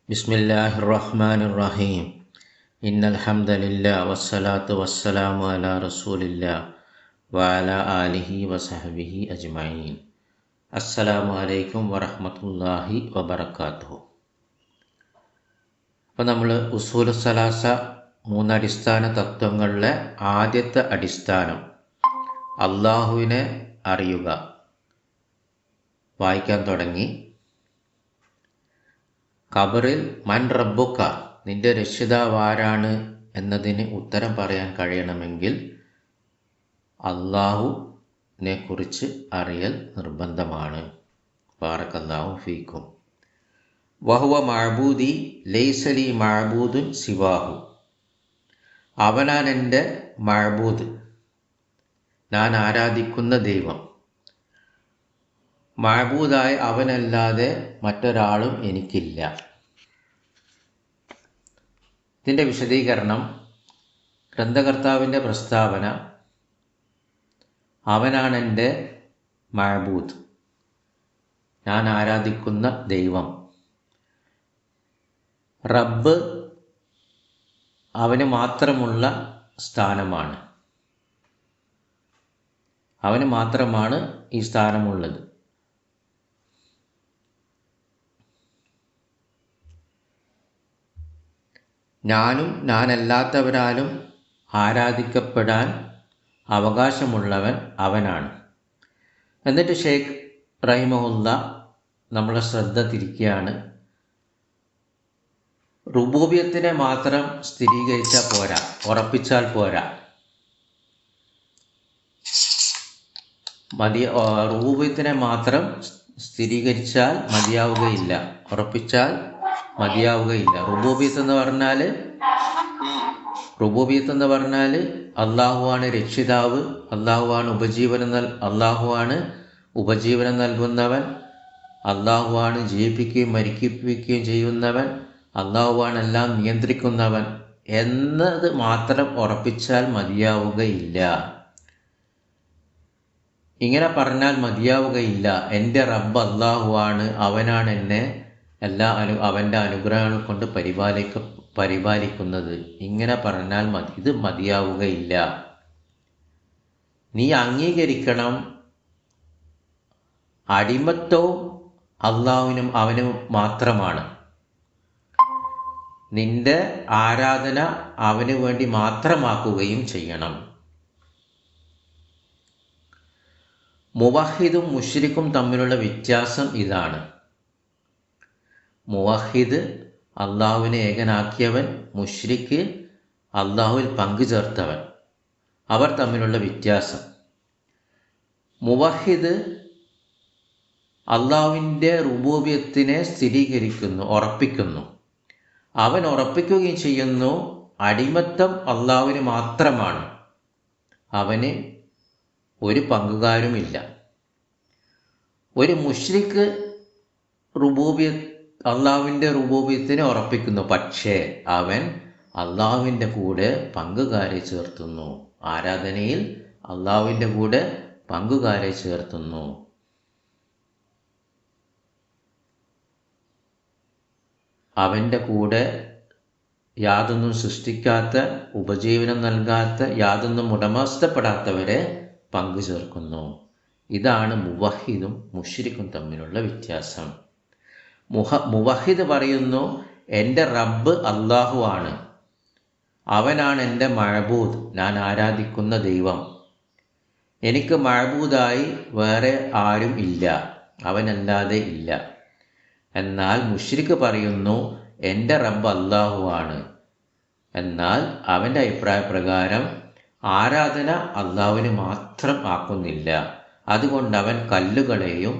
ബിസ്മില്ലാഹിർ റഹ്മാനിർ റഹീം. ഇന്നൽ ഹംദലില്ലാഹി വസ്സലാത്തു വസ്സലാമു അലാ റസൂലില്ലാഹി വഅലാ ആലിഹി വസഹ്ബിഹി അജ്മഈൻ. അസ്സലാമു അലൈക്കും വറഹ്മത്തുള്ളാഹി വബറകാതുഹു. അപ്പോൾ നമ്മൾ ഉസൂലു സലാസ മൂന്നടിസ്ഥാന തത്വങ്ങളിലെ ആദ്യത്തെ അടിസ്ഥാനം അള്ളാഹുവിനെ അറിയുക വായിക്കാൻ തുടങ്ങി. ഖബറിൽ മൻ റബ്ബുക, നിന്റെ രക്ഷിതാവ് ആരാണ് എന്നതിന് ഉത്തരം പറയാൻ കഴിയണമെങ്കിൽ അള്ളാഹുവിനെ കുറിച്ച് അറിയൽ നിർബന്ധമാണ്. ബാറക്കല്ലാഹു ഫീക്കും. വഹുവ മഅബൂദി ലൈസ ലി മഅബൂദുൻ സിവാഹു, അവനാണ് എൻ്റെ മഅബൂദ്, ഞാൻ ആരാധിക്കുന്ന ദൈവം. മഅബൂദായ അവനല്ലാതെ മറ്റൊരാളും എനിക്കില്ല. ഇതിൻ്റെ വിശദീകരണം, ഗ്രന്ഥകർത്താവിൻ്റെ പ്രസ്താവന അവനാണെൻ്റെ മഅബൂദ്, ഞാൻ ആരാധിക്കുന്ന ദൈവം. റബ്ബ് അവന് മാത്രമുള്ള സ്ഥാനമാണ്, അവന് മാത്രമാണ് ഈ സ്ഥാനമുള്ളത്. ഞാനും ഞാനല്ലാത്തവരാലും ആരാധിക്കപ്പെടാൻ അവകാശമുള്ളവൻ അവനാണ്. എന്നിട്ട് ഷെയ്ഖ് റഹിമഹുല്ല നമ്മളെ ശ്രദ്ധ തിരിക്കുകയാണ്. റുബൂബിയത്തിനെ മാത്രം സ്ഥിരീകരിച്ചാൽ പോരാ, ഉറപ്പിച്ചാൽ പോരാ. റുബൂബിയത്തിനെ മാത്രം സ്ഥിരീകരിച്ചാൽ മതിയാവുകയില്ല, ഉറപ്പിച്ചാൽ മതിയാവുകയില്ല. റുബൂബിയത്ത് എന്ന് പറഞ്ഞാൽ അള്ളാഹുവാണ് രക്ഷിതാവ്, അള്ളാഹുവാണ് ഉപജീവനം നൽകുന്നവൻ, അള്ളാഹുവാണ് ജീവിപ്പിക്കുകയും മരിപ്പിക്കുകയും ചെയ്യുന്നവൻ, അള്ളാഹുവാണ് എല്ലാം നിയന്ത്രിക്കുന്നവൻ എന്നത് മാത്രം ഉറപ്പിച്ചാൽ മതിയാവുകയില്ല. ഇങ്ങനെ പറഞ്ഞാൽ മതിയാവുകയില്ല. എൻ്റെ റബ്ബ് അള്ളാഹുവാണ്, അവനാണ് എന്നെ അവൻ്റെ അനുഗ്രഹങ്ങൾ കൊണ്ട് പരിപാലിക്കുന്നത്. ഇങ്ങനെ പറഞ്ഞാൽ ഇത് മതിയാവുകയില്ല. നീ അംഗീകരിക്കണം, അടിമത്വവും അള്ളാഹുവിനും അവനും മാത്രമാണ്. നിന്റെ ആരാധന അവന് വേണ്ടി മാത്രമാക്കുകയും ചെയ്യണം. മുവഹിദും മുശ്രിക്കും തമ്മിലുള്ള വ്യത്യാസം ഇതാണ്. മുവഹിദ് അള്ളാഹുവിനെ ഏകനാക്കിയവൻ, മുശ്രിക്ക് അള്ളാഹുവിൽ പങ്കു ചേർത്തവൻ. അവർ തമ്മിലുള്ള വ്യത്യാസം, മുവഹിദ് അള്ളാഹുവിൻ്റെ റുബൂബിയത്തിനെ സ്ഥിരീകരിക്കുന്നു, ഉറപ്പിക്കുന്നു. അവൻ ഉറപ്പിക്കുകയും ചെയ്യുന്നു അടിമത്തം അള്ളാഹുവിന് മാത്രമാണ്, അവന് ഒരു പങ്കുകാരുമില്ല. ഒരു മുശ്രിക്ക് അള്ളാഹുവിൻ്റെ റുബൂബിയത്തിനെ ഉറപ്പിക്കുന്നു, പക്ഷേ അവൻ അള്ളാഹുവിൻ്റെ കൂടെ പങ്കുകാരെ ചേർത്തുന്നു. ആരാധനയിൽ അള്ളാഹുവിൻ്റെ കൂടെ പങ്കുകാരെ ചേർത്തുന്നു. അവൻ്റെ കൂടെ യാതൊന്നും സൃഷ്ടിക്കാത്ത, ഉപജീവനം നൽകാത്ത, യാതൊന്നും ഉടമസ്ഥപ്പെടാത്തവരെ പങ്കു ചേർക്കുന്നു. ഇതാണ് മുവഹിദും മുശ്രിക്കും തമ്മിലുള്ള വ്യത്യാസം. മുവഹിദ് പറയുന്നു, എൻ്റെ റബ്ബ് അള്ളാഹു ആണ്, അവനാണ് എൻ്റെ മഅബൂദ്, ഞാൻ ആരാധിക്കുന്ന ദൈവം. എനിക്ക് മഅബൂദായി വേറെ ആരും ഇല്ല, അവനല്ലാതെ ഇല്ല. എന്നാൽ മുശ്രിക്ക് പറയുന്നു, എൻ്റെ റബ്ബ് അള്ളാഹു ആണ്, എന്നാൽ അവൻ്റെ അഭിപ്രായ പ്രകാരം ആരാധന അള്ളാഹുവിന് മാത്രം ആക്കുന്നില്ല. അതുകൊണ്ട് അവൻ കല്ലുകളെയും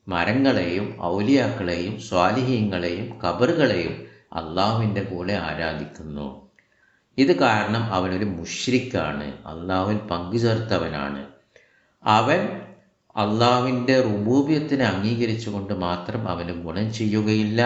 മരങ്ങളെയും ഔലിയാക്കളെയും സ്വാലിഹീങ്ങളെയും ഖബറുകളെയും അള്ളാഹുവിൻ്റെ കൂടെ ആരാധിക്കുന്നു. ഇത് കാരണം അവനൊരു മുശ്രിക്കാണ്, അള്ളാഹുവിൽ പങ്കുചേർത്തവനാണ്. അവൻ അള്ളാഹുവിൻ്റെ റുബൂബിയത്തിനെ അംഗീകരിച്ചുകൊണ്ട് മാത്രം അവന് ഗുണം ചെയ്യുകയില്ല.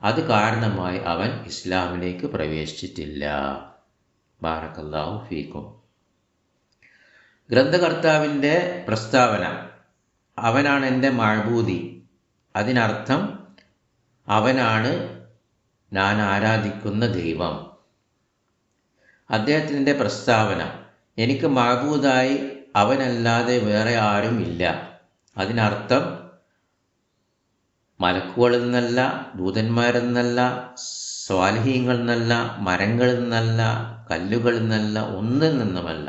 അത് കാരണമായി അവൻ ഇസ്ലാമിലേക്ക് പ്രവേശിച്ചിട്ടില്ല. ബാറക്കല്ലാഹു ഫീക്കും. ഗ്രന്ഥകർത്താവിൻ്റെ പ്രസ്താവന അവനാണ് എൻ്റെ മഅബൂദി, അതിനർത്ഥം അവനാണ് ഞാൻ ആരാധിക്കുന്ന ദൈവം. അദ്ദേഹത്തിൻ്റെ പ്രസ്താവന, എനിക്ക് മഅബൂദായി അവനല്ലാതെ വേറെ ആരും ഇല്ല. അതിനർത്ഥം മലക്കുകളിൽ നിന്നല്ല, ദൂതന്മാരിൽ നിന്നല്ല, സ്വാലിഹീങ്ങളിൽ നിന്നല്ല, മരങ്ങളിൽ നിന്നല്ല, കല്ലുകളിൽ നിന്നല്ല, ഒന്നിൽ നിന്നുമല്ല.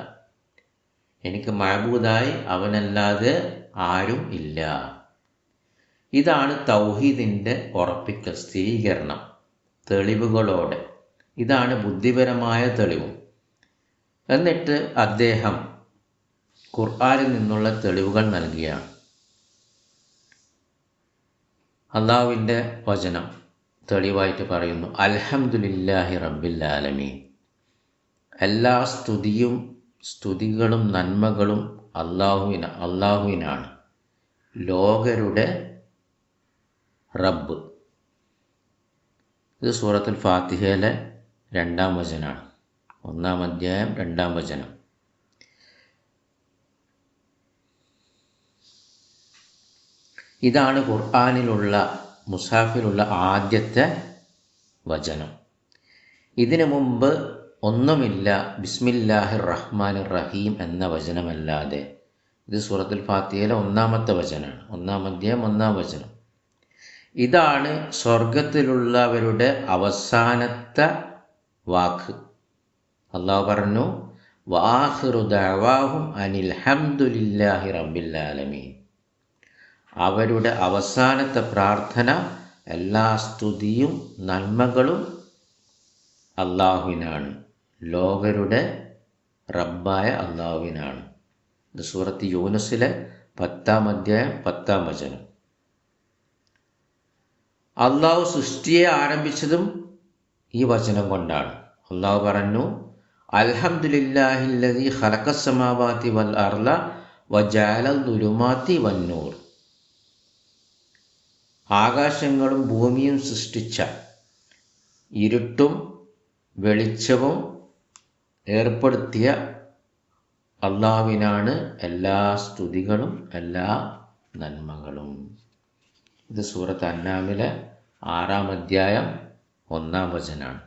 എനിക്ക് മഅബൂദായി അവനല്ലാതെ ആരും ഇല്ല. ഇതാണ് തൗഹീദിൻ്റെ ഉറപ്പിക്കൽ, സ്ഥിരീകരണം, തെളിവുകളോടെ. ഇതാണ് ബുദ്ധിപരമായ തെളിവും. എന്നിട്ട് അദ്ദേഹം ഖുർആനിൽ നിന്നുള്ള തെളിവുകൾ നൽകുകയാണ്. അള്ളാഹുവിൻ്റെ വചനം തെളിവായിട്ട് പറയുന്നു, അൽഹംദുലില്ലാഹി റബ്ബിൽ ആലമീൻ. എല്ലാ സ്തുതികളും നന്മകളും അള്ളാഹുവിനാണ്, ലോകരുടെ റബ്ബ്. ഇത് സൂറത്തുൽ ഫാത്തിഹയിലെ 2-ാം വചനമാണ്. 1-ാം അധ്യായം 2-ാം വചനം. ഇതാണ് ഖുർആനിലുള്ള, മുസാഫിലുള്ള ആദ്യത്തെ വചനം. ഇതിനു മുമ്പ് ഒന്നുമില്ല ബിസ്മില്ലാഹിർ റഹ്മാനിർ റഹീം എന്ന വചനമല്ലാതെ. ഇത് സൂറത്തുൽ ഫാത്തിഹയിലെ 1-ാമത്തെ വചനമാണ്. 1-ാം അധ്യായം 1-ാം വചനം. ഇതാണ് സ്വർഗത്തിലുള്ളവരുടെ അവസാനത്തെ വാക്ക്. അള്ളാഹു പറഞ്ഞു, വആഖിറു ദഅവാഹും അനിൽ ഹംദുലില്ലാഹി റബ്ബിൽ ആലമീൻ. അവരുടെ അവസാനത്തെ പ്രാർത്ഥന, എല്ലാ സ്തുതിയും നന്മകളും അള്ളാഹുവിനാണ്, ലോകരുടെ റബ്ബായ അള്ളാഹുവിനാണ്. ഇത് സൂറത്ത് യൂനുസിലെ 10-ാം അധ്യായം 10-ാം വചനം. അള്ളാഹു സൃഷ്ടിയെ ആരംഭിച്ചതും ഈ വചനം കൊണ്ടാണ്. അള്ളാഹു പറഞ്ഞു, അൽഹംദുലില്ലാഹില്ലദീ ഖലഖസ് സമാവാതി വൽ അർള വജഅലൽ ദുലുമാതി വന്നൂർ. ആകാശങ്ങളും ഭൂമിയും സൃഷ്ടിച്ച, ഇരുട്ടും വെളിച്ചവും ഏർപ്പെടുത്തിയ അള്ളാഹുവിനാണ് എല്ലാ സ്തുതികളും എല്ലാ നന്മകളും. ഇത് സൂറത്ത് അന്നാമിലെ 6-ാം അധ്യായം 1-ാം വചനമാണ്.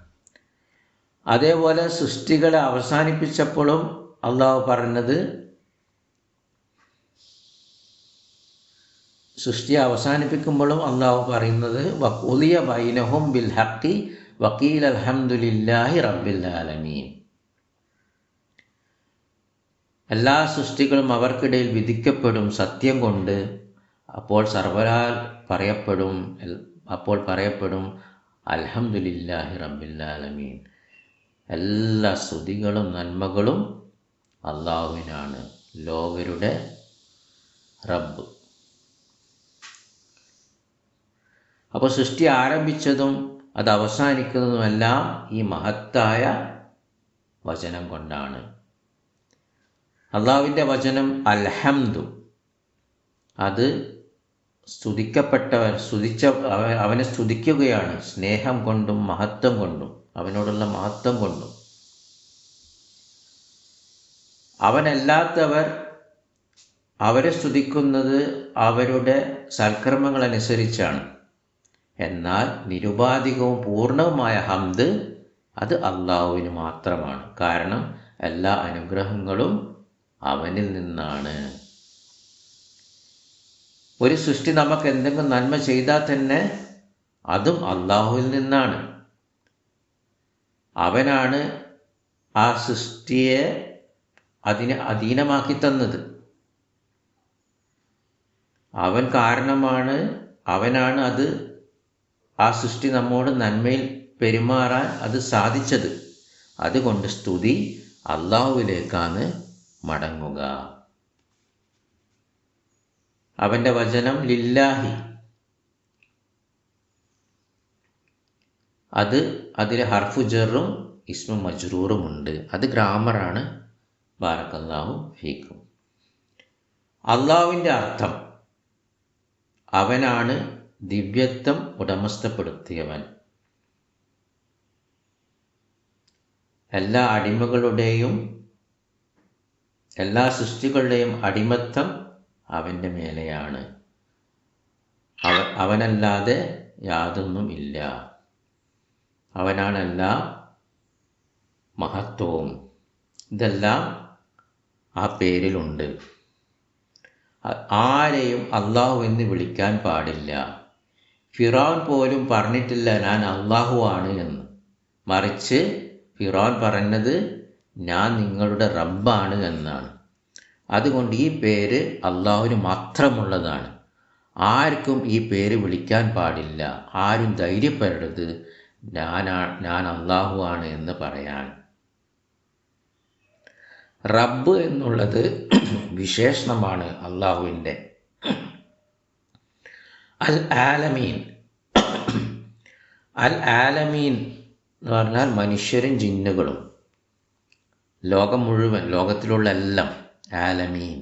അതേപോലെ സൃഷ്ടികളെ അവസാനിപ്പിച്ചപ്പോഴും അള്ളാഹു പറഞ്ഞത്, സൃഷ്ടിയെ അവസാനിപ്പിക്കുമ്പോഴും അള്ളാഹു പറയുന്നത്, വഖുദിയ ബൈനഹും ബിൽ ഹഖി വഖീല അൽഹംദുലില്ലാഹി റബ്ബിൽ ആലമീൻ. എല്ലാ സൃഷ്ടികളും അവർക്കിടയിൽ വിധിക്കപ്പെടും സത്യം കൊണ്ട്. അപ്പോൾ സർവരാൽ പറയപ്പെടും അൽഹംദുലില്ലാഹി റബ്ബിൽ ആലമീൻ. എല്ലാ സ്തുതികളും നന്മകളും അള്ളാഹുവിനാണ്, ലോകരുടെ റബ്ബ്. അപ്പോൾ സൃഷ്ടി ആരംഭിച്ചതും അത് അവസാനിക്കുന്നതുമെല്ലാം ഈ മഹത്തായ വചനം കൊണ്ടാണ്. അള്ളാഹുവിൻ്റെ വചനം അൽഹംദു, അത് അവനെ സ്തുതിക്കുകയാണ്, സ്നേഹം കൊണ്ടും മഹത്വം കൊണ്ടും, അവനോടുള്ള മഹത്വം കൊണ്ടും. അവനല്ലാത്തവർ അവരെ സ്തുതിക്കുന്നത് അവരുടെ സൽക്കർമ്മങ്ങളനുസരിച്ചാണ്. എന്നാൽ നിരുപാധികവും പൂർണ്ണവുമായ ഹംദ് അത് അള്ളാഹുവിന് മാത്രമാണ്. കാരണം എല്ലാ അനുഗ്രഹങ്ങളും അവനിൽ നിന്നാണ്. ഒരു സൃഷ്ടി നമുക്ക് എന്തെങ്കിലും നന്മ ചെയ്താൽ തന്നെ അതും അള്ളാഹുവിൽ നിന്നാണ്. അവനാണ് ആ സൃഷ്ടിയെ അതിനെ അധീനമാക്കി തന്നത്. അവൻ കാരണമാണ്, അവനാണ് അത് ആ സൃഷ്ടി നമ്മോട് നന്മയിൽ പെരുമാറാൻ അത് സാധിച്ചത്. അതുകൊണ്ട് സ്തുതി അള്ളാഹുവിലേക്കാണ് മടങ്ങുക. അവൻ്റെ വചനം ലില്ലാഹി, അതിൽ ഹർഫു ജറും ഇസ്മു മജ്റൂറുമുണ്ട്. അത് ഗ്രാമറാണ്. ബാറക്കല്ലാഹു ഫീക്കും. അള്ളാഹുവിൻ്റെ അർത്ഥം, അവനാണ് ദിവ്യത്വം ഉടമസ്ഥപ്പെടുത്തിയവൻ. എല്ലാ അടിമകളുടെയും എല്ലാ സൃഷ്ടികളുടെയും അടിമത്തം അവൻ്റെ മേലെയാണ്. അവനല്ലാതെ യാതൊന്നും ഇല്ല. അവനാണ് എല്ലാ മഹത്വവും. ഇതെല്ലാം ആ പേരിലുണ്ട്. ആരെയും അള്ളാഹു എന്ന് വിളിക്കാൻ പാടില്ല. ഫിറൗൻ പോലും പറഞ്ഞിട്ടില്ല ഞാൻ അള്ളാഹു ആണ് എന്ന്. മറിച്ച് ഫിറൗൻ പറഞ്ഞത് ഞാൻ നിങ്ങളുടെ റബ്ബാണ് എന്നാണ്. അതുകൊണ്ട് ഈ പേര് അള്ളാഹുവിന് മാത്രമുള്ളതാണ്. ആർക്കും ഈ പേര് വിളിക്കാൻ പാടില്ല. ആരും ധൈര്യപ്പെടരുത് ഞാൻ അള്ളാഹു ആണ് എന്ന് പറയാൻ. റബ്ബ് എന്നുള്ളത് വിശേഷണമാണ് അള്ളാഹുവിൻ്റെ. അൽ ആലമീൻ, അൽ ആലമീൻ എന്ന് പറഞ്ഞാൽ മനുഷ്യരും ജിന്നുകളും, ലോകം മുഴുവൻ, ലോകത്തിലുള്ള എല്ലാം ആലമീൻ.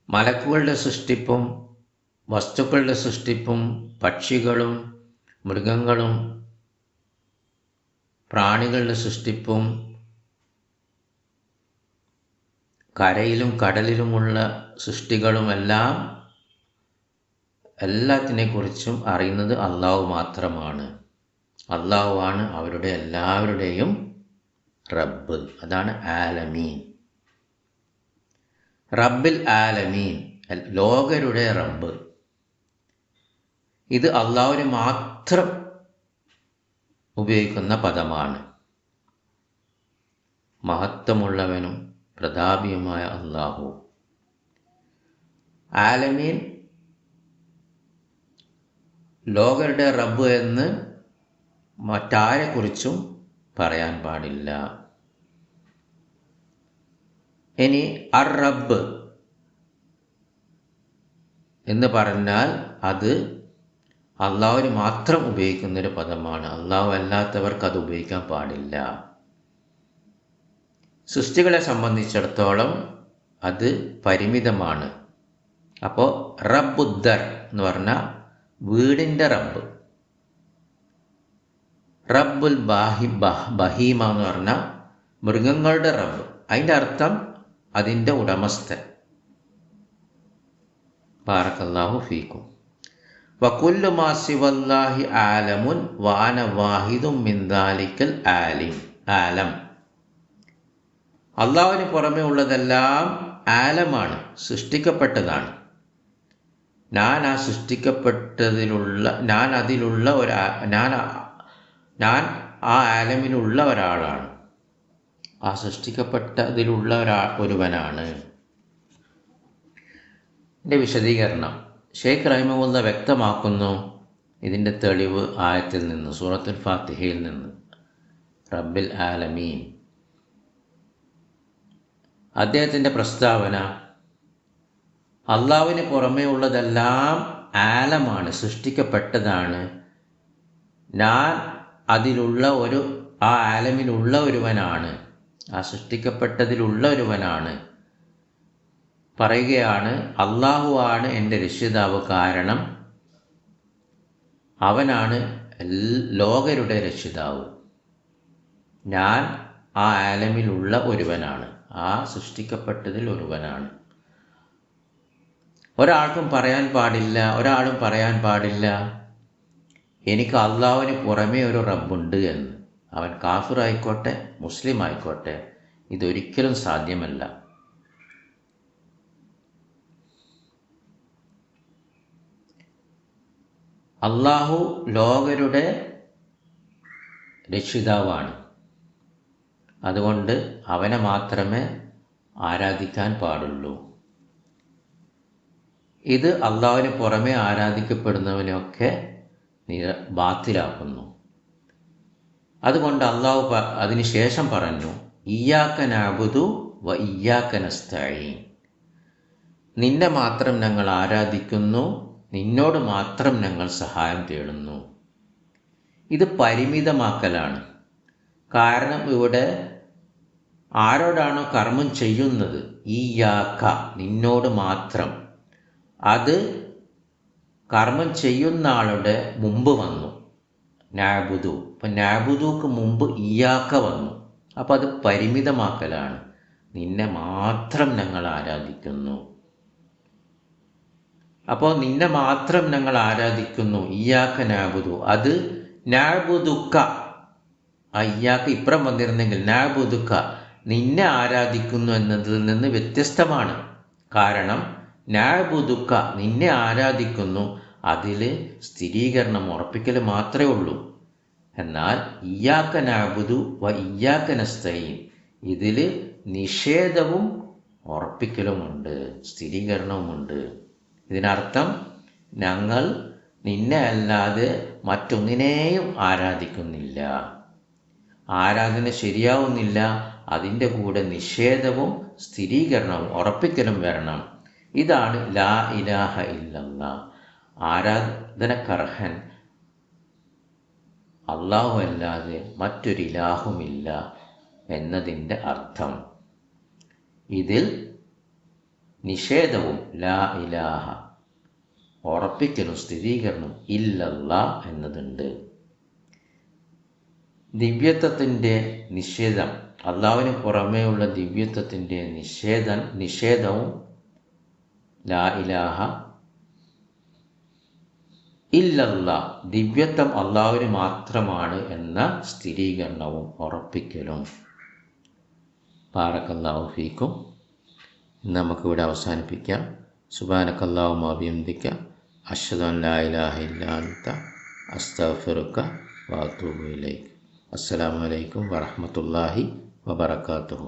മലക്കുകളുടെ സൃഷ്ടിപ്പും വസ്തുക്കളുടെ സൃഷ്ടിപ്പും പക്ഷികളും മൃഗങ്ങളും പ്രാണികളുടെ സൃഷ്ടിപ്പും കരയിലും കടലിലുമുള്ള സൃഷ്ടികളുമെല്ലാം എല്ലാത്തിനെക്കുറിച്ചും അറിയുന്നത് അള്ളാഹു മാത്രമാണ്. അള്ളാഹുവാണ് അവരുടെ എല്ലാവരുടെയും റബ്ബ്. അതാണ് ആലമീൻ. റബ്ബിൽ ആലമീൻ, ലോകരുടെ റബ്ബ്. ഇത് അള്ളാഹുവിന് മാത്രം ഉപയോഗിക്കുന്ന പദമാണ്. മഹത്വമുള്ളവനും പ്രതാപിയുമായ അള്ളാഹു. ആലമീൻ, ലോകരുടെ റബ്ബ് എന്ന് മറ്റാരെക്കുറിച്ചും പറയാൻ പാടില്ല. ഇനി അർ റബ്ബ് എന്ന് പറഞ്ഞാൽ അത് അള്ളാഹുവിന് മാത്രം ഉപയോഗിക്കുന്നൊരു പദമാണ്. അള്ളാഹു അല്ലാത്തവർക്ക് അത് ഉപയോഗിക്കാൻ പാടില്ല. സൃഷ്ടികളെ സംബന്ധിച്ചിടത്തോളം അത് പരിമിതമാണ്. അപ്പോൾ റബ്ബുദ്ദർ എന്ന് പറഞ്ഞാൽ വീടിൻ്റെ റബ്ബ്. റബ്ബുൽ ബഹീമ എന്ന് പറഞ്ഞാൽ മൃഗങ്ങളുടെ റബ്ബ്. അതിൻ്റെ അർത്ഥം അതിൻ്റെ ഉടമസ്ഥൻ. ബാറക്കല്ലാഹു ഫീക്കും. വകുല്ലു മാ സിവല്ലാഹി ആലമുൻ വഅന വാഹിദും മിൻ ദാലിക്കൽ ആലം. അള്ളാഹുവിന് പുറമെ ഉള്ളതെല്ലാം ആലമാണ്, സൃഷ്ടിക്കപ്പെട്ടതാണ്. ഞാൻ ആ സൃഷ്ടിക്കപ്പെട്ടതിലുള്ള ഞാൻ ആ ആലമിലുള്ള ഒരാളാണ്. ആ സൃഷ്ടിക്കപ്പെട്ടതിലുള്ള ഒരുവനാണ്. ഇതിൻ്റെ വിശദീകരണം ഷെയ്ഖ് റഹിമഹുല്ല വ്യക്തമാക്കുന്നു. ഇതിൻ്റെ തെളിവ് ആയത്തിൽ നിന്ന്, സൂറത്തുൽ ഫാത്തിഹയിൽ നിന്ന്. റബ്ബിൽ ആലമീൻ. അദ്ദേഹത്തിൻ്റെ പ്രസ്താവന, അള്ളാഹുവിന് പുറമേ ഉള്ളതെല്ലാം ആലമാണ്, സൃഷ്ടിക്കപ്പെട്ടതാണ്. ഞാൻ അതിലുള്ള ആ ആലമിലുള്ള ഒരുവനാണ്, ആ സൃഷ്ടിക്കപ്പെട്ടതിലുള്ള ഒരുവനാണ്. പറയുകയാണ്, അള്ളാഹു ആണ് എൻ്റെ രക്ഷിതാവ്. കാരണം അവനാണ് ലോകരുടെ രക്ഷിതാവ്. ഞാൻ ആ ആലമിലുള്ള ഒരുവനാണ്, ആ സൃഷ്ടിക്കപ്പെട്ടതിൽ ഒരുവനാണ്. ഒരാളും പറയാൻ പാടില്ല എനിക്ക് അള്ളാഹുവിന് പുറമേ ഒരു റബ്ബുണ്ട് എന്ന്. അവൻ കാഫിർ ആയിക്കോട്ടെ മുസ്ലിം ആയിക്കോട്ടെ, ഇതൊരിക്കലും സാധ്യമല്ല. അള്ളാഹു ലോകരുടെ രക്ഷിതാവാണ്. അതുകൊണ്ട് അവനെ മാത്രമേ ആരാധിക്കാൻ പാടുള്ളൂ. ഇത് അള്ളാഹുവിന് പുറമെ ആരാധിക്കപ്പെടുന്നവനെയൊക്കെ ബാത്തിലാക്കുന്നു. അതുകൊണ്ട് അള്ളാഹു അതിനുശേഷം പറഞ്ഞു, ഇയ്യാക നഅ്ബുദു വ ഇയ്യാക നസ്തഈൻ. നിന്നെ മാത്രം ഞങ്ങൾ ആരാധിക്കുന്നു, നിന്നോട് മാത്രം ഞങ്ങൾ സഹായം തേടുന്നു. ഇത് പരിമിതമാക്കലാണ്. കാരണം ഇവിടെ ആരോടാണോ കർമ്മം ചെയ്യുന്നത്, ഇയ്യാക നിന്നോട് മാത്രം, അത് കർമ്മം ചെയ്യുന്ന ആളുടെ മുമ്പ് വന്നു നഅ്ബുദു. അപ്പം നഅ്ബുദുക്ക് മുമ്പ് ഇയ്യാക വന്നു. അപ്പം അത് പരിമിതമാക്കലാണ്. നിന്നെ മാത്രം ഞങ്ങൾ ആരാധിക്കുന്നു. അപ്പോൾ നിന്നെ മാത്രം ഞങ്ങൾ ആരാധിക്കുന്നു. ഇയ്യാക്ക നഅ്ബുദു, അത് നഅ്ബുദുക, ആ ഇയ്യാക്ക ഇപ്പുറം വന്നിരുന്നെങ്കിൽ നഅ്ബുദുക, നിന്നെ ആരാധിക്കുന്നു എന്നതിൽ നിന്ന് വ്യത്യസ്തമാണ്. കാരണം നഅ്ബുദുക, നിന്നെ ആരാധിക്കുന്നു, അതിൽ സ്ഥിരീകരണം ഉറപ്പിക്കൽ മാത്രമേ ഉള്ളൂ. എന്നാൽ ഇയ്യാക്ക നഅ്ബുദു വ ഇയ്യാക്ക നസ്തഈൻ, ഇതിൽ നിഷേധവും ഉറപ്പിക്കലുമുണ്ട്, സ്ഥിരീകരണവുമുണ്ട്. ഇതിനർത്ഥം ഞങ്ങൾ നിന്നെ അല്ലാതെ മറ്റൊന്നിനെയും ആരാധിക്കുന്നില്ല, ആരാധന ശരിയാവുന്നില്ല, അതിൻ്റെ കൂടെ നിഷേധവും സ്ഥിരീകരണവും ഉറപ്പിക്കലും വരണം. ഇതാണ് ലാ ഇലാഹ ഇല്ലല്ലാഹ്, ആരാധനക്കർഹൻ അള്ളാഹു അല്ലാതെ മറ്റൊരു ഇലാഹുമില്ല എന്നതിൻ്റെ അർത്ഥം. ഇതിൽ നിഷേധവും ലാ ഇലാഹ, ഉറപ്പിക്കലും സ്ഥിരീകരണം ഇല്ലല്ലാ എന്നതുണ്ട്. ദിവ്യത്വത്തിൻ്റെ നിഷേധം, അള്ളാഹുവിന് പുറമേയുള്ള ദിവ്യത്വത്തിൻ്റെ നിഷേധവും ലാ ഇലാഹ ഇല്ലല്ലാ, ദിവ്യത്വം അള്ളാഹുവിന് മാത്രമാണ് എന്ന സ്ഥിരീകരണവും ഉറപ്പിക്കലും. ബാറക്കല്ലാഹു ഫീക്കും. നമുക്കിവിടെ അവസാനിപ്പിക്കാം. സുബ്ഹാനക്കല്ലാഹുമ്മ വബിഹംദിക അശ്ഹദു അൻ ലാ ഇലാഹ ഇല്ലാ അൻത അസ്തഗ്ഫിറുക വഅതൂബു ഇലൈക്. അസ്സലാമു അലൈക്കും വറഹ്മത്തുള്ളാഹി വബറകാതുഹു.